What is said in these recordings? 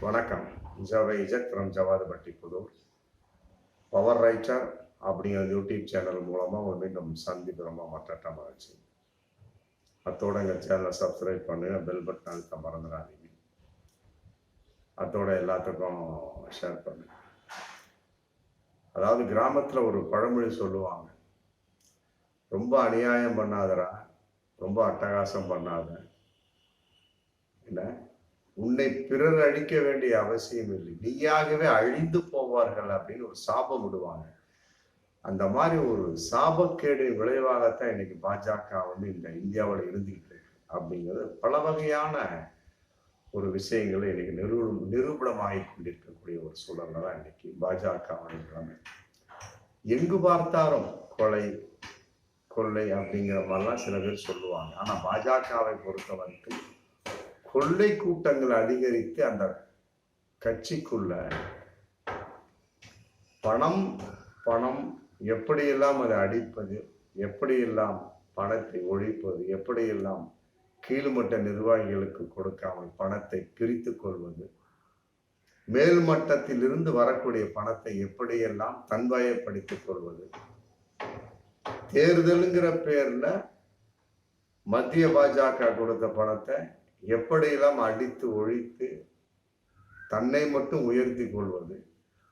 வணக்கம். இஜத் from Javadupatti Pudur. Power writer அப்படிங்கிற YouTube channel மூலமாக மீண்டும் சந்திப்பு ரொம்ப மட்டமாச்சு. அத்தோட எங்கள் சேனலை சப்ஸ்கிரைப் பண்ணுங்க, பெல் பட்டன் அழுத்த மறந்துடாதீங்க. அத்தோட எல்லாத்துக்கும் ஷேர் பண்ணுங்க. அதாவது கிராமத்தில் ஒரு பழமொழி சொல்லுவாங்க, ரொம்ப அநியாயம் பண்ணாதரா, ரொம்ப அட்டகாசம் பண்ணாத, இல்லை உன்னை பிறர் அழிக்க வேண்டிய அவசியம் இல்லை, நீயாகவே அழிந்து போவார்கள் அப்படின்னு ஒரு சாபம் விடுவாங்க. அந்த மாதிரி ஒரு சாபக்கேடு விளைவாகத்தான் இன்னைக்கு பாஜக இந்த இந்தியாவில் இருந்துகிட்டு இருக்கு. அப்படிங்கிறது பல வகையான ஒரு விஷயங்களை இன்னைக்கு நிரூபணமாகி கொண்டிருக்கக்கூடிய ஒரு சூழல்ல தான் இன்னைக்கு பாஜகவுடைய நிலைமை. எங்கு பார்த்தாலும் கொலை கொள்ளை அப்படிங்கிற மாதிரிலாம் சில பேர் சொல்லுவாங்க. ஆனா பாஜகவை பொறுத்த வரைக்கும் கொள்ளை கூட்டங்கள் அதிகரித்து அந்த கட்சிக்குள்ள பணம் பணம் எப்படியெல்லாம் அதை அடிப்பது, எப்படியெல்லாம் பணத்தை ஒழிப்பது, எப்படியெல்லாம் கீழ்மட்ட நிர்வாகிகளுக்கு கொடுக்காமல் பணத்தை பிரித்து கொள்வது, மேல்மட்டத்திலிருந்து வரக்கூடிய பணத்தை எப்படியெல்லாம் தன்வயப்படுத்திக் கொள்வது, தேர்தலுங்கிற பேர்ல மத்திய பாஜக கொடுத்த பணத்தை எப்படியெல்லாம் அடித்து ஒழித்து தன்னை மட்டும் உயர்த்தி கொள்வது,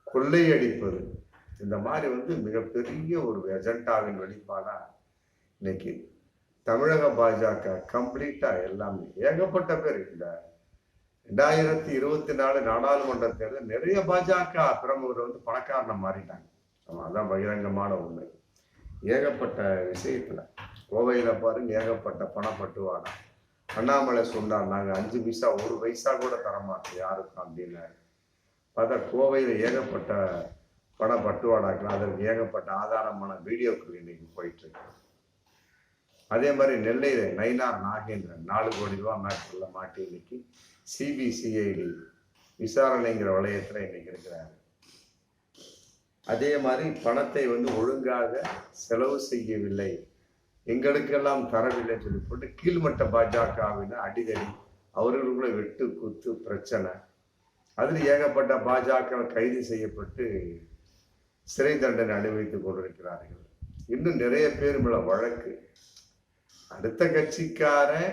கொள்ளையடிப்பது, இந்த மாதிரி மிகப்பெரிய ஒரு எஜெண்டாவின் வெளிப்பாடா இன்னைக்கு தமிழக பாஜக கம்ப்ளீட்டா எல்லாமே ஏகப்பட்ட பேர். இந்த 2024 நாடாளுமன்ற தேர்தல் நிறைய பாஜக பிரமுகர் பணக்காரனை மாறிட்டாங்க. அதான் பகிரங்கமான உண்மை. ஏகப்பட்ட விஷயத்துல கோவையில பாருங்க, ஏகப்பட்ட பணப்பட்டுவாடா. அண்ணாமலை சொன்னார், நாங்கள் 5 பைசா 1 பைசா கூட தரமாட்டோம் யாருக்கும் அப்படின்னாரு. பார்த்தா கோவையில் ஏகப்பட்ட பண பட்டுவாடாக்கலாம், அதற்கு ஏகப்பட்ட ஆதாரமான வீடியோக்கள் இன்னைக்கு போயிட்டு இருக்கு. அதே மாதிரி நெல்லையில நயினார் நாகேந்திரன் 4 கோடி ரூபாய் மேட்டர்ல மாட்டி இன்னைக்கு சிபிசிஐடி விசாரணைங்கிற வளையத்துல இன்னைக்கு இருக்கிறாரு. அதே மாதிரி பணத்தை ஒழுங்காக செலவு செய்யவில்லை, எங்களுக்கெல்லாம் தரவில்லைன்னு சொல்லி போட்டு கீழ்மட்ட பாஜகவின அடிதடி, அவர்களுக்குள்ள வெட்டு குத்து பிரச்சனை, அதில் ஏகப்பட்ட பாஜக கைது செய்யப்பட்டு சிறை தண்டனை அனுபவித்துக் கொண்டிருக்கிறார்கள். இன்னும் நிறைய பேர் மேல வழக்கு. அடுத்த கட்சிக்காரன்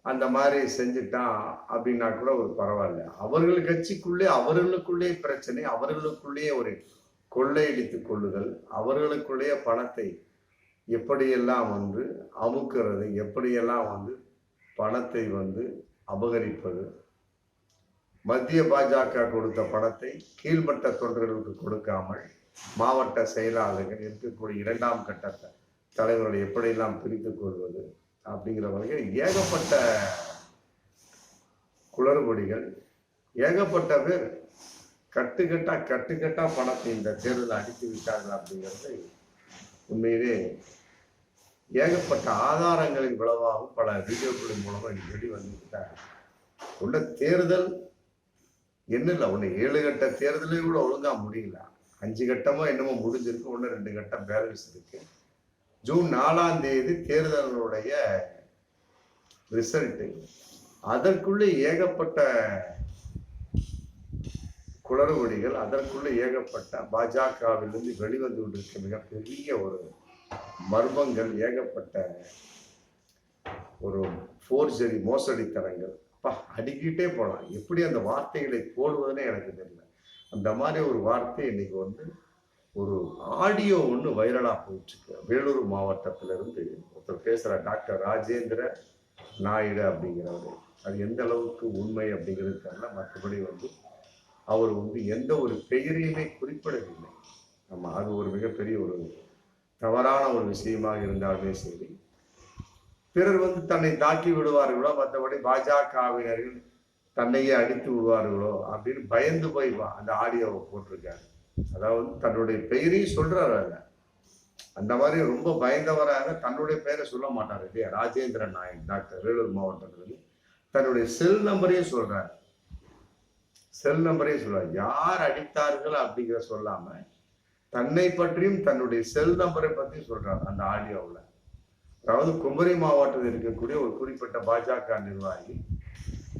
அந்த மாதிரி செஞ்சுட்டான் அப்படின்னா கூட ஒரு பரவாயில்ல, அவர்கள் கட்சிக்குள்ளே அவர்களுக்குள்ளே பிரச்சனை, அவர்களுக்குள்ளேயே ஒரு கொள்ளையடித்துக் கொள்ளுதல், அவர்களுக்குள்ளேயே பணத்தை எப்படியெல்லாம் அமுக்கிறது, எப்படியெல்லாம் பணத்தை அபகரிப்பது, மத்திய பாஜக கொடுத்த பணத்தை கீழ்மட்ட தொண்டர்களுக்கு கொடுக்காமல் மாவட்ட செயலாளர்கள் இருக்கக்கூடிய 2ஆம் கட்ட தலைவர்களை எப்படியெல்லாம் பிரித்துக் கொள்வது அப்படிங்கிற வகையில் ஏகப்பட்ட குளறுபடிகள், ஏகப்பட்ட பேர் கட்டுக்கட்டா பணத்தை இந்த தேர்தலில் அடித்து விட்டார்கள். அப்படிங்கிறது உண்மையிலே ஏகப்பட்ட ஆதாரங்களின் விளைவாகவும் பல வீடியோக்களின் மூலமா வெளி வந்துட்டாங்க. உள்ள தேர்தல் என்ன இல்லை, 7 கட்ட தேர்தலே கூட ஒழுங்கா முடியல. 5 கட்டமோ என்னமோ முடிஞ்சிருக்கு, 2 கட்டம் பேலன்ஸ் இருக்கு. ஜூன் 4ஆம் தேதி தேர்தலுடைய ரிசல்ட். அதற்குள்ளே ஏகப்பட்ட குளறுபடிகள், அதற்குள்ள ஏகப்பட்ட பாஜகவிலிருந்து வெளிவந்து கொண்டிருக்க மிகப்பெரிய ஒரு மர்மங்கள், ஏகப்பட்ட ஒரு ஃபோர்ஜரி மோசடித்தனங்கள். அடிக்கிட்டே போகலாம். எப்படி அந்த வார்த்தைகளை போடுவதுன்னே எனக்கு தெரியல. அந்த மாதிரி ஒரு வார்த்தை இன்னைக்கு ஒரு ஆடியோ வைரலா போயிட்டு இருக்கு. வேலூர் மாவட்டத்திலிருந்து ஒருத்தர் பேசுற டாக்டர் ராஜேந்திர நாயுடு அப்படிங்கிறவர். அது எந்த அளவுக்கு உண்மை அப்படிங்கிறது தெரியல. மற்றபடி அவர் எந்த ஒரு பெயரையுமே குறிப்பிடவில்லை. அது ஒரு மிகப்பெரிய ஒரு தவறான ஒரு விஷயமாக இருந்தாலுமே சரி, பிறர் தன்னை தாக்கி விடுவார்களோ, மற்றபடி பாஜகவினர்கள் தன்னையே அடித்து விடுவார்களோ அப்படின்னு பயந்து போய் அந்த ஆடியோவை போட்டிருக்காரு. அதாவது தன்னுடைய பெயரையும் சொல்றாரு. அந்த மாதிரி ரொம்ப பயந்தவராக தன்னுடைய பெயரை சொல்ல மாட்டார் இல்லையா. ராஜேந்திர நாயக் டாக்டர் வேலூர் மாவட்டத்தில் தன்னுடைய செல் நம்பரையும் சொல்றாரு. செல் நம்பரையும் சொல்றாரு. யார் அடித்தார்கள் அப்படிங்கிற சொல்லாம தன்னை பற்றியும் தன்னுடைய செல் நம்பரை பற்றியும் சொல்றாரு அந்த ஆடியோவில். அதாவது குமரி மாவட்டத்தில் இருக்கக்கூடிய ஒரு குறிப்பிட்ட பாஜக நிர்வாகி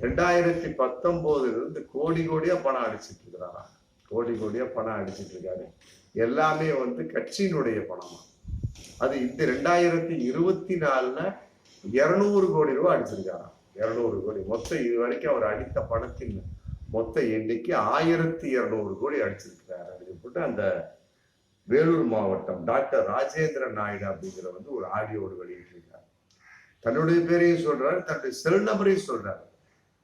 2019 கோடி கோடியா பணம் அடிச்சிட்டு இருக்கிறாராம். கோடி கோடியா பணம் அடிச்சிட்டு இருக்காரு. எல்லாமே வந்து கட்சியினுடைய பணமா. அது இந்த 2024 200 கோடி ரூபாய் அடிச்சிருக்காராம். 200 கோடி. மொத்தம் இது வரைக்கும் அவர் அடித்த பணத்தின் மொத்த எண்ணிக்கை 1200 கோடி அடிச்சிருக்கிறார் அப்படின்னு போட்டு அந்த வேலூர் மாவட்டம் டாக்டர் ராஜேந்திர நாயுடு அப்படிங்கிற வந்து ஒரு ஆடியோடு வெளியிட்டிருக்கார். தன்னுடைய பேரையும் சொல்றாரு, தன்னுடைய செல் நபரையும் சொல்றாரு.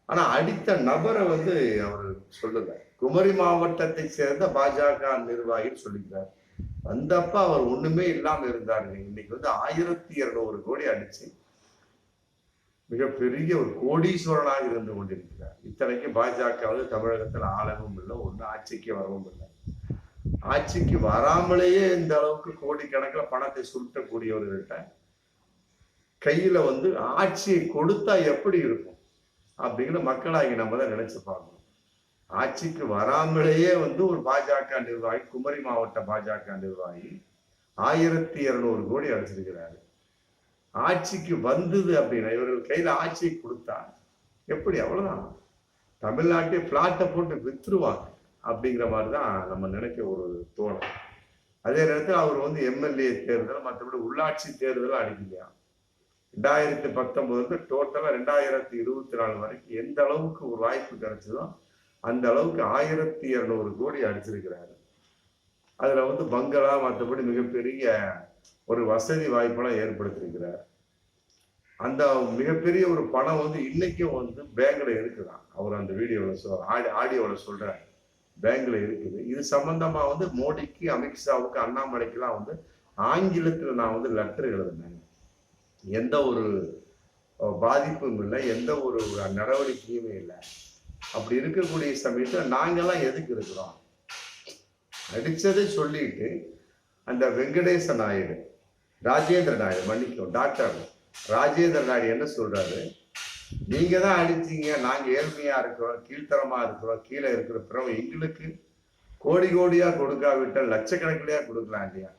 ஆனா அடித்த நபரை வந்து அவர் சொல்லல. குமரி மாவட்டத்தை சேர்ந்த பாஜக நிர்வாகின்னு சொல்லிக்கிறார். வந்தப்ப அவர் ஒண்ணுமே இல்லாம இருந்தாரு. இன்னைக்கு வந்து 1200 கோடி அடிச்சு மிகப்பெரிய ஒரு கோடீஸ்வரனாக இருந்து கொண்டிருக்கிறார். இத்தனைக்கு பாஜக வந்து தமிழகத்தில் ஆளவும் இல்லை, ஒண்ணு ஆட்சிக்கு வரவும் இல்லை. ஆட்சிக்கு வராமலேயே இந்த அளவுக்கு கோடிக்கணக்கில் பணத்தை சுருட்டக்கூடியவர்கள்ட்ட கையில வந்து ஆட்சியை கொடுத்தா எப்படி இருக்கும் அப்படிங்கிற மக்களாகி நம்ம தான் நினைச்சு பார்க்கணும். ஆட்சிக்கு வராமலேயே வந்து ஒரு பாஜக நிர்வாகி, குமரி மாவட்ட பாஜக நிர்வாகி 1200 கோடி அடிச்சிருக்கிறாரு. ஆட்சிக்கு வந்தது அப்படின்னா இவர்கள் கையில ஆட்சியை கொடுத்தா எப்படி? அவ்வளவுதான். தமிழ்நாட்டை பிளாட்டை போட்டு வித்துருவாங்க அப்படிங்கிற மாதிரிதான் நம்ம நினைக்க ஒரு தோணும். அதே நேரத்தில் அவர் வந்து எம்எல்ஏ தேர்தல், மற்றபடி உள்ளாட்சி தேர்தல் அடிக்கலையா. 2019 டோட்டலா 2024 வரைக்கும் எந்த அளவுக்கு ஒரு வாய்ப்பு கிடைச்சதோ அந்த அளவுக்கு 1200 கோடி அடிச்சிருக்கிறாரு. அதுல வந்து பங்களா, மற்றபடி மிகப்பெரிய ஒரு வசதி வாய்ப்பெல்லாம் ஏற்படுத்தியிருக்கிறார். அந்த மிகப்பெரிய ஒரு பணம் வந்து இன்னைக்கும் வந்து பேங்க்ல இருக்குதான். அவர் அந்த வீடியோவில் ஆடியோவில் சொல்றாரு, பேங்க்ல இருக்குது. இது சம்பந்தமா வந்து மோடிக்கு, அமித்ஷாவுக்கு, அண்ணாமலைக்கெல்லாம் வந்து ஆங்கிலத்துல நான் வந்து லெட்டர் எழுதினேன். எந்த ஒரு பாதிப்பும் இல்லை, எந்த ஒரு நடவடிக்கையுமே இல்லை. அப்படி இருக்கக்கூடிய சமயத்துல நாங்கெல்லாம் எதுக்கு இருக்கிறோம்? அடிச்சதை சொல்லிட்டு அந்த வெங்கடேச நாயுடு, ராஜேந்திர நாயுடு, மன்னிக்கும் டாக்டர் ராஜேந்திர நாயுடு என்ன சொல்றாரு? நீங்க தான் அடிச்சீங்க, நாங்க ஏழ்மையா இருக்கிறோம், கீழ்த்தரமா இருக்கிறோம், கீழே இருக்கிற பிறகு எங்களுக்கு கோடி கோடியா கொடுக்காவிட்டால் லட்சக்கணக்கிலையா கொடுக்கலாம் இல்லையா?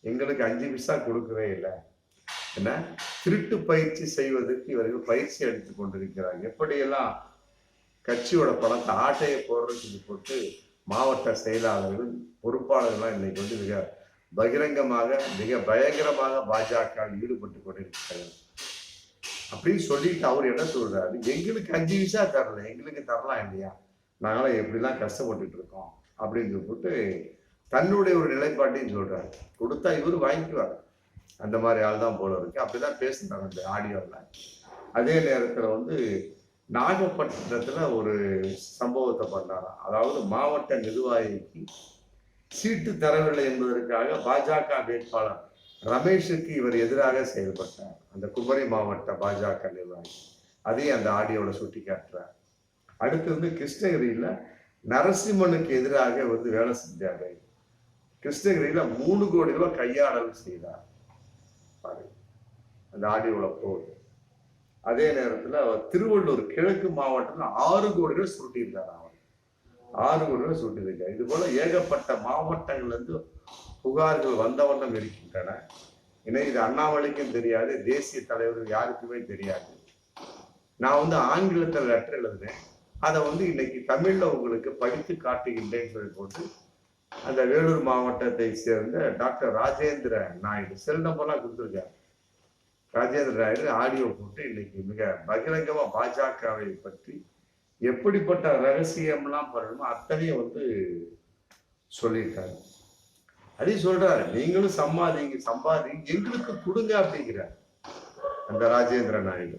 எங்களுக்கு 5 பைசா கொடுக்கவே இல்லை. என்ன திருட்டு பயிற்சி செய்வதற்கு இவர்கள் பயிற்சி அளித்துக் கொண்டிருக்கிறாங்க. எப்படியெல்லாம் கட்சியோட பணத்தை ஆட்டையை போடுறதுக்கு போட்டு மாவட்ட செயலாளர்கள், பொறுப்பாளர்கள்லாம் இன்னைக்கு வந்து மிக பகிரங்கமாக, மிக பயங்கரமாக பாஜக ஈடுபட்டு கொண்டிருக்கிறார்கள் அப்படின்னு சொல்லிட்டு அவர் என்ன சொல்றாரு? எங்களுக்கு 5 பைசா தரல, எங்களுக்கு தரலாம் இல்லையா? நாங்களாம் எப்படிலாம் கஷ்டப்பட்டுட்டு இருக்கோம் அப்படின்னு போட்டு தன்னுடைய ஒரு நிலைப்பாட்டையும் சொல்றாரு. கொடுத்தா இவரு வாங்கிக்குவார். அந்த மாதிரி ஆள் தான் போல இருக்கு. அப்படிதான் பேசுறாங்க அந்த ஆடியோவில். அதே நேரத்தில் வந்து நாகப்பட்டினத்துல ஒரு சம்பவத்தை பண்ணாராம். அதாவது மாவட்ட நிர்வாகிக்கு சீட்டு தரவில்லை என்பதற்காக பாஜக வேட்பாளர் ரமேஷுக்கு இவர் எதிராக செயல்பட்டார். அந்த குமரி மாவட்ட பாஜக நிர்வாகி அதையும் அந்த ஆடியோட சுட்டி காட்டுறார். அடுத்து வந்து கிருஷ்ணகிரியில நரசிம்மனுக்கு எதிராக வந்து வேலை செஞ்சாரு. கிருஷ்ணகிரியில 3 கோடி ரூபாய் கையாடல் செய்தார். அந்த ஆடியோல போகுது. அதே நேரத்துல திருவள்ளூர் கிழக்கு மாவட்டத்துல 6 கோடி ரூபாய் சுருட்டியிருக்காரு. அவர் 6 கோடி ரூபாய் சுருட்டியிருக்காரு. இது போல ஏகப்பட்ட மாவட்டங்கள்ல இருந்து புகார்கள் வந்த வண்ணம் இருக்கின்றன. ஏன்னா இது அண்ணாமலைக்கும் தெரியாது, தேசிய தலைவர்கள் யாருக்குமே தெரியாது. நான் வந்து ஆங்கிலத்தில் லெட்டர் எழுதுனேன். அதை வந்து இன்னைக்கு தமிழ்ல உங்களுக்கு படித்து காட்டுகின்றேன்னு சொல்லி போட்டு அந்த வேலூர் மாவட்டத்தை சேர்ந்த டாக்டர் ராஜேந்திர நாயுடு செல் நம்பர்லாம் கொடுத்துருக்காரு. ராஜேந்திர நாயுடு ஆடியோ போட்டு இன்னைக்கு மிக பகிரங்கமா பாஜகவை பற்றி எப்படிப்பட்ட ரகசியம்லாம் பண்ணணுமோ அத்தனையும் வந்து சொல்லியிருக்காரு. அதையும் சொல்றாரு, நீங்களும் சம்பாதிங்க எங்களுக்கு கொடுங்க அப்படிங்கிறார் அந்த ராஜேந்திர நாயுடு.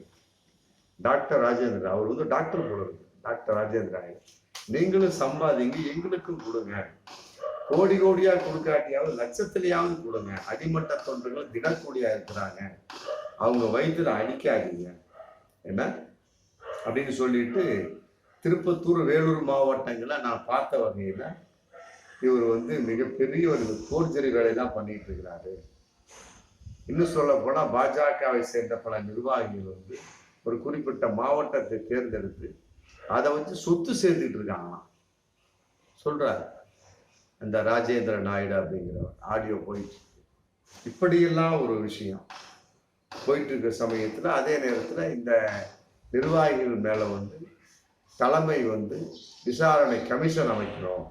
டாக்டர் ராஜேந்திர, அவர் வந்து டாக்டர் போல இருக்கு. டாக்டர் ராஜேந்திர நாயுடு, நீங்களும் சம்பாதிங்க எங்களுக்கும் கொடுங்க, கோடி கோடியா கொடுக்காட்டியாவது லட்சத்திலேயாவது கொடுங்க. அடிமட்ட தொண்டர்கள் தினக்கூலியா இருக்கிறாங்க, அவங்க வயிற்றுல அடிக்காதீங்க என்ன அப்படின்னு சொல்லிட்டு திருப்பத்தூர், வேலூர் மாவட்டங்களை நான் பார்த்த வகையில இவர் வந்து மிகப்பெரிய ஒரு போர்ஜரி வேலையெல்லாம் பண்ணிட்டு இருக்கிறாரு. இன்னும் சொல்ல போனா பாஜகவை சேர்ந்த பல நிர்வாகிகள் வந்து ஒரு குறிப்பிட்ட மாவட்டத்தை தேர்ந்தெடுத்து அதை வச்சு சொத்து சேர்த்துட்டு இருக்காங்களாம் சொல்றாரு அந்த ராஜேந்திர நாயுடு அப்படிங்கிறவர். ஆடியோ போயிட்டு இப்படியெல்லாம் ஒரு விஷயம் போயிட்டு இருக்க சமயத்துல அதே நேரத்துல இந்த நிர்வாகிகள் மேல வந்து தலைமை வந்து விசாரணை கமிஷன் அமைக்கிறோம்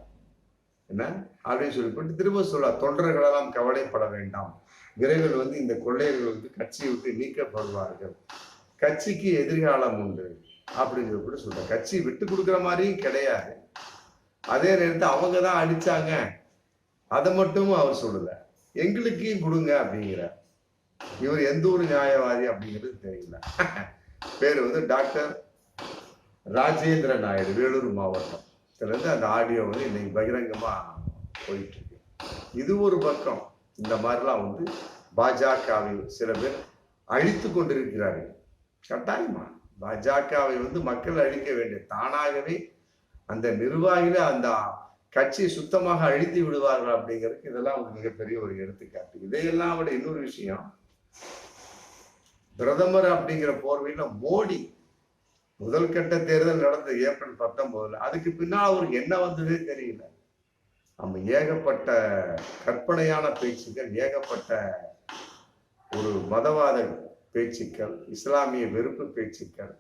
என்ன அப்படின்னு சொல்லிவிட்டு திரும்ப சொல்ல, தொண்டர்களெல்லாம் கவலைப்பட வேண்டாம், விரைவில் வந்து இந்த கொள்ளையர்கள் வந்து கட்சியை விட்டு நீக்கப்படுவார்கள், கட்சிக்கு எதிர்காலம் உண்டு அப்படின்னு சொல்லிட்டு சொல்றாங்க. கட்சி விட்டு கொடுக்குற மாதிரியும் கிடையாது. அதே நேரத்தில் அவங்க தான் அடிச்சாங்க அதை மட்டும் அவர் சொல்லல, எங்களுக்கையும் கொடுங்க அப்படிங்கிற. இவர் எந்த ஒரு நியாயவாதி அப்படிங்கிறது தெரியல. பேர் வந்து டாக்டர் ராஜேந்திர நாயுடு, வேலூர் மாவட்டம். இதுல இருந்து அந்த ஆடியோ வந்து இன்னைக்கு பகிரங்கமா போயிட்டு இருக்கு. இது ஒரு பக்கம். இந்த மாதிரிலாம் வந்து பாஜகவில் சில பேர் அழித்து கொண்டிருக்கிறார்கள். கட்டாயமா பாஜகவை வந்து மக்கள் அழிக்க வேண்டிய, தானாகவே அந்த நிர்வாகிகளை அந்த கட்சியை சுத்தமாக அழித்து விடுவார்கள் அப்படிங்கிறதுக்கு இதெல்லாம் ஒரு மிகப்பெரிய ஒரு எடுத்துக்காட்டு. இதையெல்லாம் விட இன்னொரு விஷயம், பிரதமர் அப்படிங்கிற போர்வையில மோடி முதல் கட்ட தேர்தல் நடந்த ஏப்ரல் 19, அதுக்கு பின்னால் அவருக்கு என்ன வந்ததே தெரியல. நம்ம ஏகப்பட்ட கற்பனையான பேச்சுக்கள், ஏகப்பட்ட ஒரு மதவாத பேச்சுக்கள், இஸ்லாமிய வெறுப்பு பேச்சுக்கள்,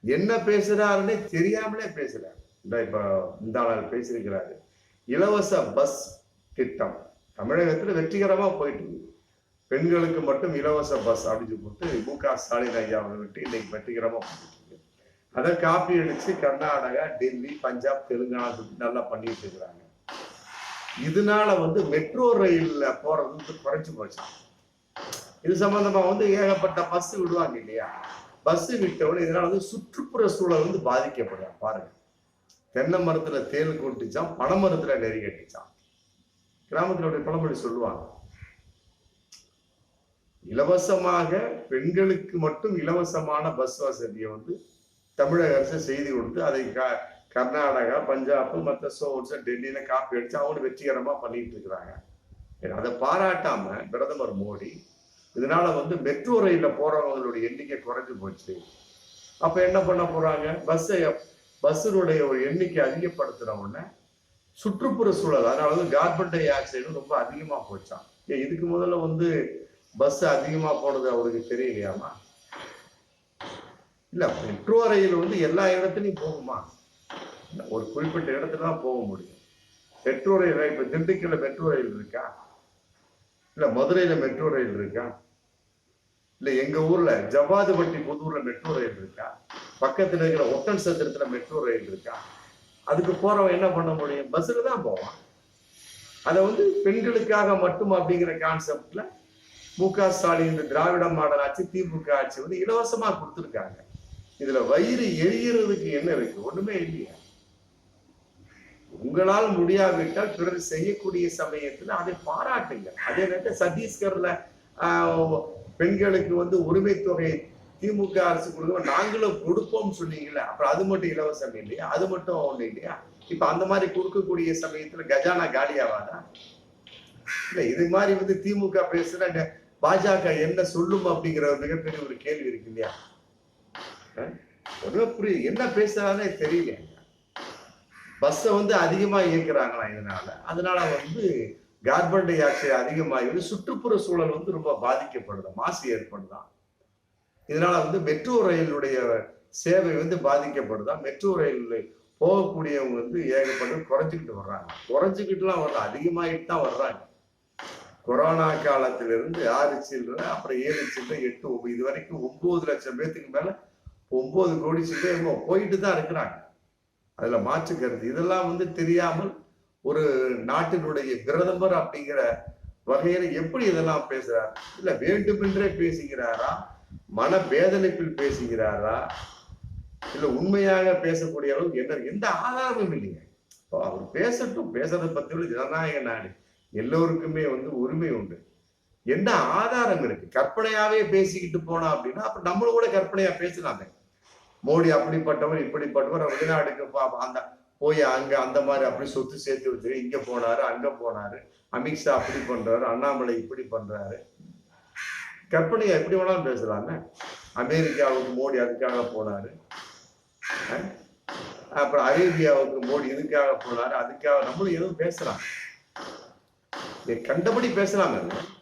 என்ன பேசுறாருன்னே தெரியாமலே பேசுறாரு. இப்ப இந்த நாள் பேசியிருக்கிறாரு, இலவச பஸ் திட்டம் தமிழகத்துல வெற்றிகரமா போயிட்டு இருக்கு. பெண்களுக்கு மட்டும் இலவச பஸ் அப்படின்னு போட்டு மு.க. ஸ்டாலின் ஐயா விட்டு இன்னைக்கு வெற்றிகரமா போயிட்டு இருக்கு. அதை காப்பி அடிச்சு கர்நாடகா, டெல்லி, பஞ்சாப், தெலுங்கானா நல்லா பண்ணிட்டு இருக்கிறாங்க. இதனால வந்து மெட்ரோ ரயில்ல போறது வந்து குறைச்சு போச்சான். இது சம்பந்தமா வந்து ஏகப்பட்ட பஸ் விடுவாங்க இல்லையா, பஸ் விட்டவொடனே இதனால வந்து சுற்றுப்புற சூழல் வந்து பாதிக்கப்படும். பாருங்க, தென்னை மரத்துல தேல் கொட்டிச்சான், பனை மரத்துல நெறி கட்டிச்சான். கிராமத்தினுடைய பழமொழி சொல்லுவாங்க. இலவசமாக பெண்களுக்கு மட்டும் இலவசமான பஸ் வசதியை வந்து தமிழக அரசு செய்து கொடுத்து அதை கர்நாடகா, பஞ்சாப், மற்ற சோர்ஸ் டெல்லியில காப்பி அடிச்சு அவங்க வெற்றிகரமா பண்ணிட்டு இருக்கிறாங்க. அதை பாராட்டாம பிரதமர் மோடி இதனால வந்து மெட்ரோ ரயில்ல போறவங்களுடைய எண்ணிக்கை குறைஞ்சு போச்சு. அப்ப என்ன பண்ண போறாங்க, பஸ்ஸுடைய ஒரு எண்ணிக்கை அதிகப்படுத்துற உடனே சுற்றுப்புற சூழல், அதனால வந்து கார்பன் டை ஆக்சைடு ரொம்ப அதிகமா போச்சான். இதுக்கு முதல்ல வந்து பஸ் அதிகமா போனது அவருக்கு தெரியலையாமா? இல்ல, மெட்ரோ ரயில் வந்து எல்லா இடத்துலையும் போகுமா? ஒரு குறிப்பிட்ட இடத்துல தான் போக முடியும். மெட்ரோ ரயில் இப்ப திண்டுக்கல்ல மெட்ரோ ரயில் இருக்கா? இல்ல மதுரையில மெட்ரோ ரயில் இருக்கா? இல்ல எங்க ஊர்ல ஜவாதுபட்டி புதூர்ல மெட்ரோ ரயில் இருக்கா? பக்கத்துல இருக்கிற ஒட்டன் சத்திரத்துல மெட்ரோ ரயில் இருக்கா? அதுக்கு போறவன் என்ன பண்ண முடியும்? பஸ்ல தான் போவான். அதை வந்து பெண்களுக்காக மட்டும் அப்படிங்கிற கான்செப்ட்ல மு.க. ஸ்டாலின் இந்த திராவிட மாடல் ஆட்சி, திமுக ஆட்சி வந்து இலவசமா கொடுத்துருக்காங்க. இதுல வயிறு எரியறதுக்கு என்ன இருக்கு? ஒண்ணுமே இல்லையா? உங்களால் முடியாவிட்டால் பிறர் செய்யக்கூடிய சமயத்துல அதை பாராட்டுங்க. அதே நேரத்தில் சத்தீஸ்கர்ல பெண்களுக்கு வந்து உரிமை தொகை திமுக அரசு கொடுக்க நாங்களும் கொடுப்போம் சொன்னீங்கல்ல, அப்புறம் அது மட்டும் இலவசம் இல்லையா? அது மட்டும் ஒண்ணு இல்லையா? இப்ப அந்த மாதிரி கொடுக்கக்கூடிய சமயத்துல கஜானா காலியாவாதா? இல்ல, இது மாதிரி வந்து திமுக பேசுற பாஜக என்ன சொல்லும் அப்படிங்கிற மிகப்பெரிய ஒரு கேள்வி இருக்கு இல்லையா? ஒன்றும் புரியுது, என்ன பேசுறானே தெரியல. பஸ்ஸை வந்து அதிகமா இயக்குறாங்களா அதனால வந்து கார்பன் டை ஆக்சைடு அதிகமாகி சுற்றுப்புற சூழல் வந்து ரொம்ப பாதிக்கப்படுது, மாசு ஏற்படுதான். இதனால வந்து மெட்ரோ ரயிலுடைய சேவை வந்து பாதிக்கப்படுதான். மெட்ரோ ரயில் போகக்கூடியவங்க வந்து ஏகப்பட்டு குறைஞ்சிக்கிட்டுலாம் வரல, அதிகமாகிட்டு தான் வர்றாங்க. கொரோனா காலத்திலிருந்து 6 சில்லறை, அப்புறம் 7 சில்லறை, 8, இது வரைக்கும் 9 லட்சம் பேத்துக்கு மேல 9 கோடி சில்லறை போயிட்டு தான் இருக்கிறாங்க. அதுல மாற்று கருத்து. இதெல்லாம் வந்து தெரியாமல் ஒரு நாட்டினுடைய பிரதமர் அப்படிங்கிற வகையில எப்படி இதெல்லாம் பேசுறாரு? இல்ல வேண்டுமென்றே பேசுகிறாரா, மன வேதனைப்பில் பேசுகிறாரா, இல்ல உண்மையாக பேசக்கூடிய அளவுக்கு என்ன, எந்த ஆதாரமும் இல்லைங்க. அவர் பேசட்டும், பேசுறதை பத்தி உள்ள ஜனநாயக நாடு, எல்லோருக்குமே வந்து உரிமை உண்டு. என்ன ஆதாரம் இருக்கு? கற்பனையாவே பேசிக்கிட்டு போனா அப்படின்னா அப்ப நம்மளும் கூட கற்பனையா பேசலாமே. மோடி அப்படிப்பட்டவர், இப்படிப்பட்டவர், வெளிநாடுக்கு அந்த போய் அங்க அந்த மாதிரி அப்படி சொத்து சேர்த்து வச்சு இங்க போனாரு, அங்க போனாரு, அமித்ஷா அப்படி பண்றாரு, அண்ணாமலை இப்படி பண்றாரு, கற்பனையா எப்படி வேணாலும் பேசலாமே. அமெரிக்காவுக்கு மோடி அதுக்காக போனாரு, அப்புறம் அரேபியாவுக்கு மோடி இதுக்காக போனாரு, அதுக்காக நம்மளும் எதுவும் பேசலாம், கண்டபடி பேசலாமே,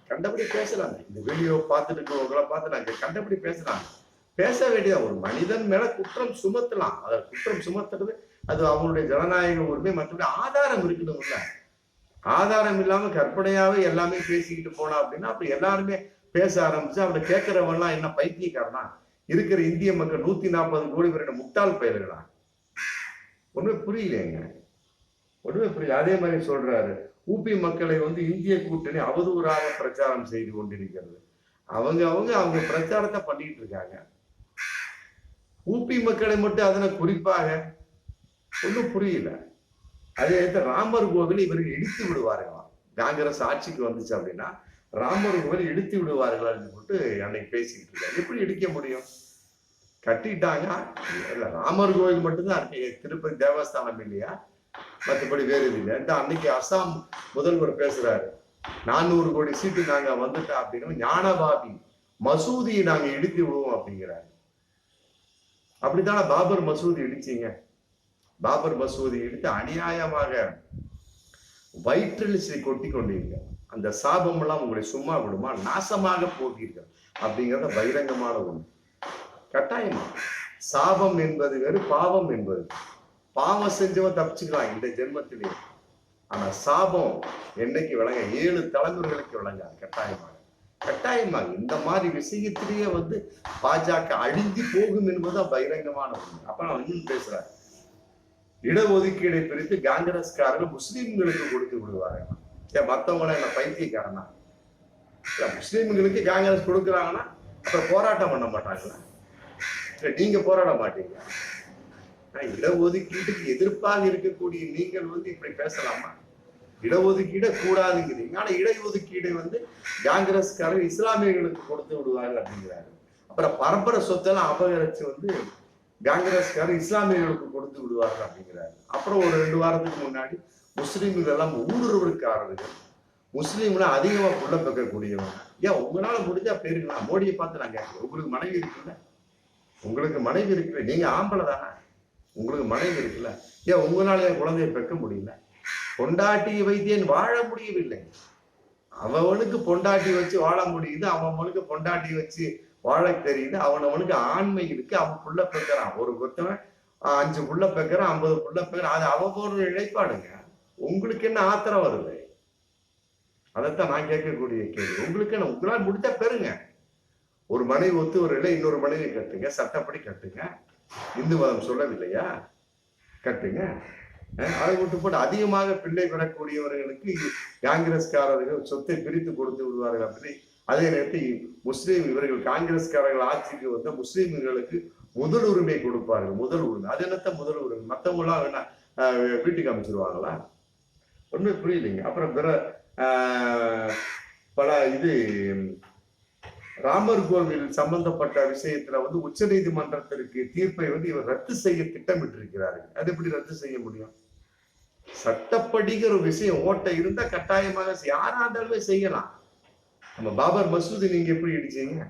கண்டபடி பேசலாமே. இந்த வீடியோ பார்த்துட்டு இருக்கிறவங்களை பார்த்து நாங்க கண்டபடி பேசலாம். பேச வேண்டியதா. ஒரு மனிதன் மேல குற்றம் சுமத்தலாம். அதை குற்றம் சுமத்துறது அது அவங்களுடைய ஜனநாயக உரிமை. மற்றபடி ஆதாரம் இருக்கணும்ல. ஆதாரம் இல்லாம கற்பனையாவே எல்லாமே பேசிக்கிட்டு போனா அப்படின்னா அப்படி எல்லாருமே பேச ஆரம்பிச்சு அவரை கேட்கிறவன்லாம் என்ன பைத்தியக்காரனா? இருக்கிற இந்திய மக்கள் 140 கோடி பேருடைய முட்டாள் பெயர்களா? ஒண்ணுமே புரியலைங்க. ஒண்ணுமே புரியல. அதே மாதிரி சொல்றாரு, ஊபி மக்களை வந்து இந்திய கூட்டணி அவதூறாக பிரச்சாரம் செய்து கொண்டிருக்கிறது. அவங்க பிரச்சாரத்தை பண்ணிட்டு இருக்காங்க. ஊபி மக்களை மட்டும் அதனை குறிப்பாக ஒன்றும் புரியல. அதே ராமர் கோவில் இவர்கள் இடித்து விடுவார்களாம். காங்கிரஸ் ஆட்சிக்கு வந்துச்சு அப்படின்னா ராமர் கோவில் இடித்து விடுவார்கள் சொல்லிட்டு அன்னைக்கு பேசிக்கிட்டு இருக்காங்க. எப்படி இடிக்க முடியும்? கட்டிட்டாங்க. இல்ல ராமர் கோவில் மட்டும்தான் இருக்கு, திருப்பதி தேவஸ்தானம் இல்லையா? மற்றபடி வேறு இது இல்லை. அன்னைக்கு அசாம் முதல்வர் பேசுறாரு, 400 கோடி சீட்டு நாங்க வந்துட்டோம் அப்படின்னு. ஞானபாபி மசூதியை நாங்க இடித்து விடுவோம் அப்படிங்கிறாரு. அப்படித்தானே பாபர் மசூதி இடிச்சீங்க? பாபர் மசூதி இடித்து அநியாயமாக வயிற்றில் கொட்டி கொண்டீங்க. அந்த சாபம் எல்லாம் உங்களை சும்மா விடுமா? நாசமாக போகிறீர்கள் அப்படிங்கிறத பகிரங்கமான ஒண்ணு. கட்டாயமா சாபம் என்பது வேறு, பாவம் என்பது. பாவம் செஞ்சவன் தப்பிச்சுக்கலாம் இந்த ஜென்மத்திலே. ஆனா சாபம் என்னைக்கு விளங்க? 7 தலைமுறைகளுக்கு விளங்காது. கட்டாயமாக இந்த மாதிரி விஷயத்திலேயே வந்து பாஜக அழிந்து போகும் என்பதுதான் பகிரங்கமான ஒண்ணு. அப்ப நான் இன்னும் பேசுறேன், இடஒதுக்கீடை பிரித்து காங்கிரஸ்காரர்கள் முஸ்லீம்களுக்கு கொடுத்து விடுவாங்க. மற்றவங்கள என்ன பைத்தியக்காரனா? முஸ்லீம்களுக்கு காங்கிரஸ் கொடுக்குறாங்கன்னா அப்புறம் போராட்டம் பண்ண மாட்டாங்களா? நீங்க போராட மாட்டீங்க? இடஒதுக்கீட்டுக்கு எதிர்ப்பாக இருக்கக்கூடிய நீங்கள் வந்து இப்படி பேசலாமா? இடஒதுக்கீடு கூடாதுங்கிறீங்க. ஆனா இடஒதுக்கீடை வந்து காங்கிரஸ்காரர் இஸ்லாமியர்களுக்கு கொடுத்து விடுவார்கள் அப்படிங்கிறாரு. அப்புறம் பரம்பரை சொத்தெல்லாம் அபகரிச்சு வந்து காங்கிரஸ்காரர் இஸ்லாமியர்களுக்கு கொடுத்து விடுவார்கள் அப்படிங்கிறாரு. அப்புறம் ஒரு 2 வாரத்துக்கு முன்னாடி முஸ்லீம்கள் எல்லாம் ஊடுருவற்காரர்கள், முஸ்லீம்ல அதிகமா புள்ள பெக்கக்கூடியவங்க. ஏன் உங்களால முடிஞ்சா பேருங்களா? மோடியை பார்த்து நான் கேட்கிறேன், உங்களுக்கு மனைவி இருக்குல்ல? உங்களுக்கு மனைவி இருக்குல்ல? நீங்க ஆம்பளை தானே, உங்களுக்கு மனைவி இருக்குல்ல? ஏன் உங்களால என் குழந்தைய பெக்க முடியல? பொண்டாட்டியை வைத்தேன் வாழ முடியவில்லை. அவனுக்கு பொண்டாட்டி வச்சு வாழ முடியுது, அவனுக்கு பொண்டாட்டி வச்சு வாழ தெரியுது, அவனுக்கு ஆண்மை இருக்கு, அவன் புள்ள பெக்கிறான். ஒரு கொத்தவன் 5 புள்ள பெக்கிறான், 50 புள்ள பெக்கிறான். அது அவன் ஒரு இழைப்பாடுங்க. உங்களுக்கு என்ன ஆத்திரம் வருது? அதைத்தான் நான் கேட்கக்கூடிய கேள்வி. உங்களுக்கு என்ன? உங்களால் முடித்தா பெறுங்க. ஒரு மனைவி ஒத்து ஒரு இல்லை, இன்னொரு மனைவி கட்டுங்க, சட்டப்படி கட்டுங்க. இந்து மதம் சொல்லவில்லையா? கட்டுங்க. அதை விட்டு போட்டு அதிகமாக பிள்ளை பெறக்கூடியவர்களுக்கு காங்கிரஸ்காரர்கள் சொத்தை பிரித்து கொடுத்து விடுவார்கள் அப்படி. அதே நேரத்தில் முஸ்லீம் இவர்கள் காங்கிரஸ்காரர்கள் ஆட்சிக்கு வந்த முஸ்லீம்களுக்கு முதல் உரிமை கொடுப்பார்கள். முதல் உரிமை அது என்னத்த முதல் உரிமை? மற்றவங்க எல்லாம் வேணா வீட்டுக்கு அமைச்சிருவாங்களா? ஒண்ணுமே புரியலைங்க. அப்புறம் பிற பல இது ராமர் கோவில் சம்பந்தப்பட்ட விஷயத்துல வந்து உச்ச நீதிமன்றத்திற்கு தீர்ப்பை வந்து இவர் ரத்து செய்ய திட்டமிட்டு இருக்கிறார்கள். அது எப்படி ரத்து செய்ய முடியும்? சட்டப்படிக்கிற ஒரு விஷயம் ஓட்ட இருந்தா கட்டாயமாக யாரா இருந்தாலுமே செய்யலாம். நம்ம பாபர் மசூதி நீங்க எப்படி இடிச்சீங்க?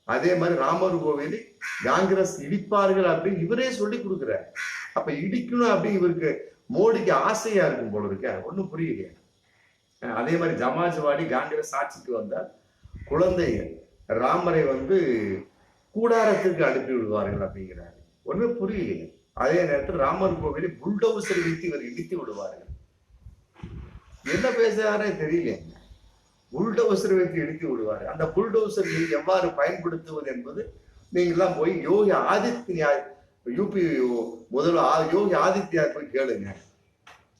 அதே மாதிரி ராமர் கோவிலை காங்கிரஸ் இடிப்பார்கள் அப்படின்னு இவரே சொல்லி கொடுக்குறாரு. அப்ப இடிக்கணும் அப்படின்னு இவருக்கு மோடிக்கு ஆசையா இருக்கும் போல இருக்க. ஒன்றும் புரியலையே. அதே மாதிரி ஜமாஜ்வாடி காங்கிரஸ் ஆட்சிக்கு வந்தால் குழந்தை ராமரை வந்து கூடாரத்திற்கு அனுப்பி விடுவார்கள் அப்படிங்கிறாரு. ஒண்ணுமே புரியலையே. அதே நேரத்தில் ராமர் கோவிலை புல்டோசர் வைத்து இவர் இடித்து விடுவார்கள். என்ன பேசுறாரே தெரியல. புல்டோசர் வைத்து இடித்து விடுவாரு. அந்த புல்டோசர் எவ்வாறு பயன்படுத்துவது என்பது நீங்கெல்லாம் போய் யோகி ஆதித்யநாத், யூபி முதல்வர் யோகி ஆதித்யநாத் போய் கேளுங்க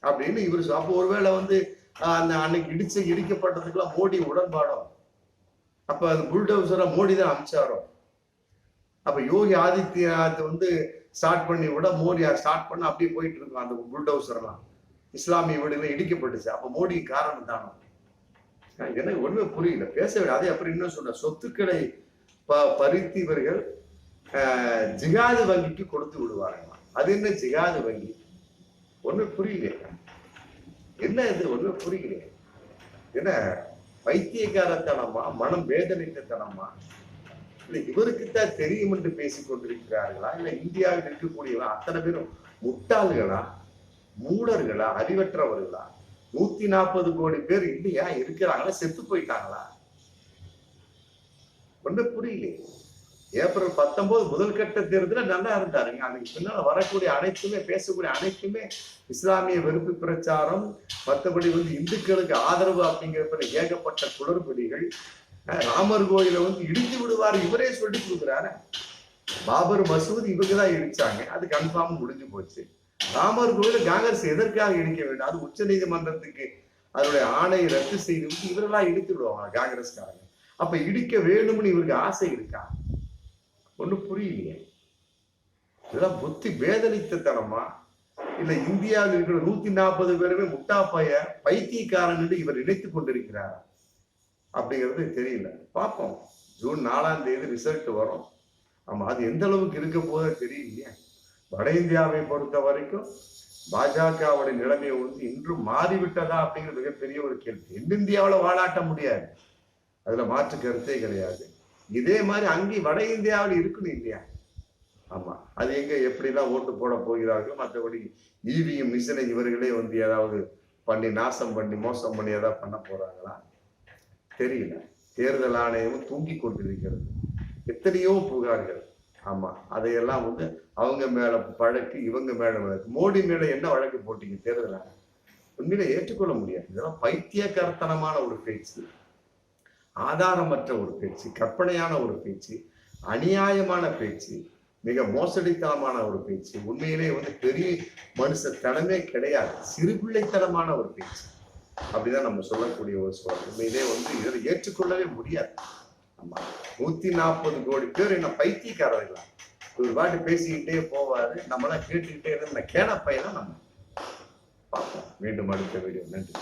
அப்படின்னு இவர். அப்போ ஒருவேளை வந்து அந்த அன்னைக்கு இடிக்கப்பட்டதுக்கெல்லாம் மோடி உடன்பாடோ? அப்ப அந்த புல்டோசரை மோடி தான் அமைச்சாரோ? அப்ப யோகி ஆதித்யநாத் வந்து ஸ்டார்ட் பண்ணி விட மோடி ஸ்டார்ட் பண்ண அப்படியே போயிட்டு இருக்கும். அந்த புல்டோசர் எல்லாம் இஸ்லாமிய வீடுகள் இடிக்கப்பட்டுச்சு. அப்ப மோடி காரணம் தானோ? எனக்கு ஒண்ணுமே புரியல. பேச வேண்டிய அதே. அப்புறம் இன்னும் சொன்ன சொத்துக்களை பறித்து இவர்கள் ஜிகாது வங்கிக்கு கொடுத்து விடுவார்கள். அது என்ன ஜிகாது வங்கி? ஒண்ணுமே புரியல. என்ன இது? ஒண்ணுமே புரியல. என்ன பைத்தியக்காரத்தனமா, மனம் வேதனைத்தனமா? இல்ல இவருக்குத்தான் தெரியும் என்று பேசிக் கொண்டிருக்கிறார்களா? இல்ல இந்தியாவில் இருக்கக்கூடியவா அத்தனை பேரும் முட்டாள்களா, மூடர்களா, அறிவற்றவர்களா? 140 கோடி பேர் இல்லையா இருக்கிறாங்களா? செத்து போயிட்டாங்களா? ஒன்றும் புரியலையே. ஏப்ரல் 19 முதல் கட்ட தேர்தல நல்லா இருந்தாருங்க. அதுக்கு பின்னால வரக்கூடிய அனைத்துமே, பேசக்கூடிய அனைத்துமே இஸ்லாமிய வெறுப்பு பிரச்சாரம், மற்றபடி இந்துக்களுக்கு ஆதரவு அப்படிங்கிற ஏகப்பட்ட குளறுபடிகள். ராமர் கோயிலை இடித்து விடுவார் இவரே சொல்லி கொடுக்குறாரு. பாபர் மசூத் இவங்கதான் இடிச்சாங்க, அது கன்ஃபார்ம் முடிஞ்சு போச்சு. ராமர் கோயில காங்கிரஸ் எதற்காக இடிக்க வேண்டும்? அது உச்ச நீதிமன்றத்துக்கு அதனுடைய ஆணையை ரத்து செய்து இவரெல்லாம் இடித்து விடுவாங்க காங்கிரஸ்காரங்க. அப்ப இடிக்க வேண்டும்னு இவருக்கு ஆசை இருக்கா? ஒன்றும் புரியலையே. இதெல்லாம் புத்தி வேதனித்தனமா? இல்ல இந்தியாவில் இருக்கிற 140 பேருமே முட்டாப்பைய பைத்தியக்காரன் என்று இவர் நினைத்துக் கொண்டிருக்கிறார் அப்படிங்கிறது தெரியல. பார்ப்போம், ஜூன் 4ஆம் தேதி ரிசல்ட் வரும். ஆமா, அது எந்த அளவுக்கு இருக்க போதோ தெரியலையே. வட இந்தியாவை பொறுத்த வரைக்கும் பாஜகவுடைய நிலைமை இன்றும் மாறிவிட்டதா அப்படிங்கிற மிகப்பெரிய ஒரு கேள்வி. தென்னிந்தியாவில் வாழாட்ட முடியாது, அதுல மாற்று கருத்தே கிடையாது. இதே மாதிரி அங்கே வட இந்தியாவில் இருக்கணும் இல்லையா? ஆமா, அது எங்க எப்படிலாம் ஓட்டு போட போகிறார்கள்? மற்றபடி இவிஎம் மிஷினை இவர்களே ஏதாவது பண்ணி நாசம் பண்ணி மோசம் பண்ணி ஏதாவது பண்ண போறாங்களா தெரியல. தேர்தல் ஆணையமும் தூங்கி கொண்டிருக்கிறது. எத்தனையோ புகார்கள். ஆமா, அதையெல்லாம் அவங்க மேல வழக்கு, இவங்க மேல வழக்கு. மோடி மேல என்ன வழக்கு போட்டீங்க தேர்தல் ஆணையம்? உண்மையில ஏற்றுக்கொள்ள முடியாது. இதெல்லாம் பைத்தியக்காரத்தனமான ஒரு பேச்சு, ஆதாரமற்ற ஒரு பேச்சு, கற்பனையான ஒரு பேச்சு, அநியாயமான பேச்சு, மிக மோசடித்தனமான ஒரு பேச்சு. உண்மையிலே பெரிய மனுஷத்தனமே கிடையாது, சிறுபிள்ளைத்தனமான ஒரு பேச்சு. அப்படிதான் நம்ம சொல்லக்கூடிய ஒரு சூழல். உண்மையிலே இதை ஏற்றுக்கொள்ளவே முடியாது. ஆமா, 140 கோடி பேர் என்ன பைத்தியக்காரர்களா? ஒரு பாட்டு பேசிக்கிட்டே போவாரு, நம்மளாம் கேட்டுக்கிட்டே இருந்த கேன பையனா நம்ம பார்ப்போம். மீண்டும் அடுத்த வீடியோ. நன்றி.